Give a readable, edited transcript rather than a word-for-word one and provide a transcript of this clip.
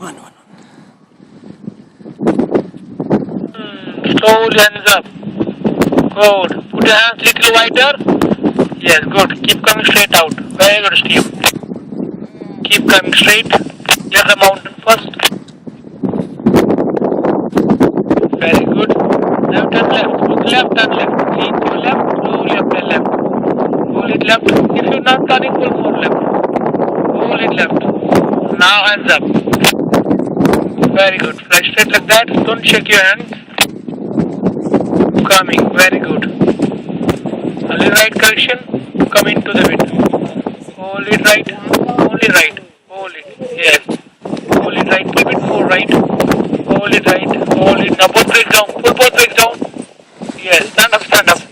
Slowly hands up. Good. Put your hands little wider. Yes, good. Keep coming straight out. Very good, Steve. Keep coming straight. Clear the mountain first. Very good. Left and left. Look left and left. Lean to left. Slowly up and left. Pull it left. If you're not turning, pull more left. Pull it left. Now hands up. Very good. Fly straight like that. Don't shake your hands. Coming. Very good. A little right correction. Come into the wind. Hold it right. Only right. Hold it. Yes. Hold it right. Pull it more right. Hold it right. Hold it. Now both legs down. Pull both legs down. Yes. Stand up. Stand up.